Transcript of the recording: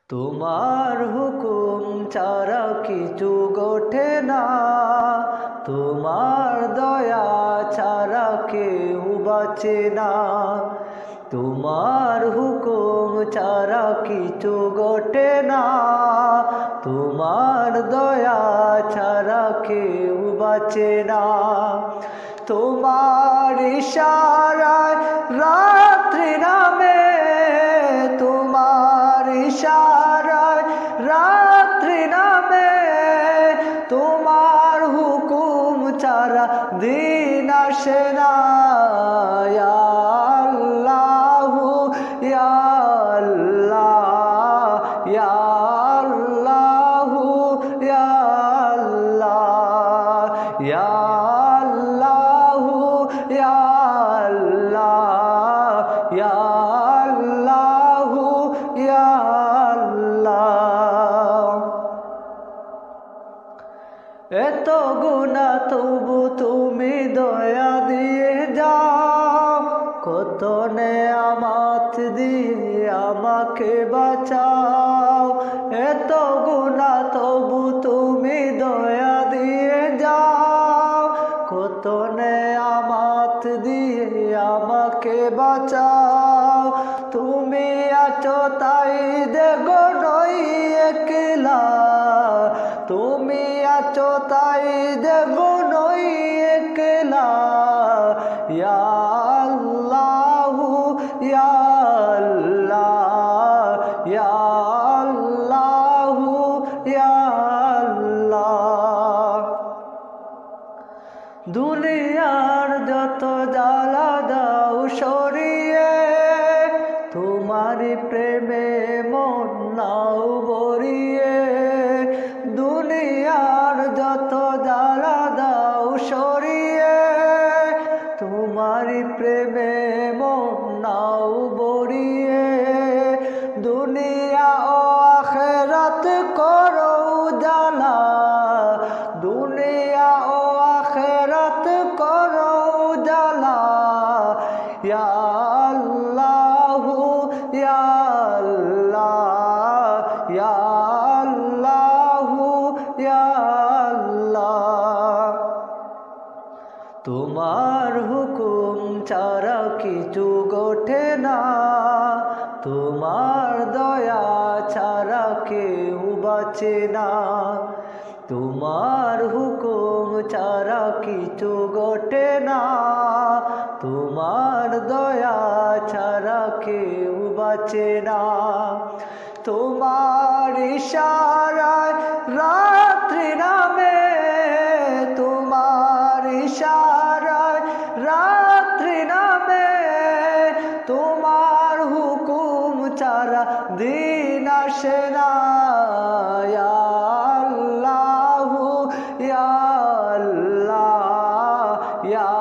তোমার হুকুম ছাড়া কিছু ঘটে না, তোমার দয়া ছাড়া কেউ বাঁচে না। তোমার হুকুম ছাড়া কিছু ঘটে না, তোমার দয়া ছাড়া কেউ বাঁচে না। তোমার ইশারায় রাত্রি নামে, তোমার ইশারায় রাত্রি নামে, তোমার হুকুম ছাড়া দিন আসে না। ইয়া আল্লাহু ইয়া আল্লাহ, ইয়া আল্লাহু ইয়া আল্লাহ, ইয়া আল্লাহু ইয়া আল্লাহ, ইয়া আল্লাহু ইয়া আল্লাহ। এত গুনাহ তবু তুমি দয়া দিয়ে যাও, কত নেয়ামত দিয়ে আমাকে বাঁচাও। এত গুনাহ তবু তুমি দয়া দিয়ে যাও, কত নেয়ামত দিয়ে আমাকে বাঁচাও। তুমি আছো তাই দেখো নই একলা, তুমি আছো তাই দেখো নই একলা। ইয়া আল্লাহু ইয়া আল্লাহ, ইয়া আল্লাহু ইয়া আল্লাহ। দুনিয়ার যত জ্বালা দাও সরিয়ে, তোমার প্রেমে মন নাও ভরিয়ে। দুনিয়ার যত জ্বালা দাও সরিয়ে, তোমার প্রেমে মন নাও ভরিয়ে। দুনিয়া ও আখিরাত করো উজালা, দুনিয়া ও আখিরাত করো উজালা। ইয়া আল্লাহু ইয়া আল্লাহ, ইয়া আল্লাহু ইয়া আল্লাহ। তোমার হুকুম ছাড়া কিছু ঘটে না, তোমার দয়া ছাড়া কেউ বাঁচে না। তোমার হুকুম ছাড়া কিছু ঘটে না, তোমার দয়া ছাড়া কেউ বাঁচে না। তোমার ইশারায় রাত্রি নামে, তোমার ইশারায় রাত্রি নামে, তোমার হুকুম ছাড়া দিন আসে না। ইয়া আল্লাহু ইয়া আল্লাহ, ইয়া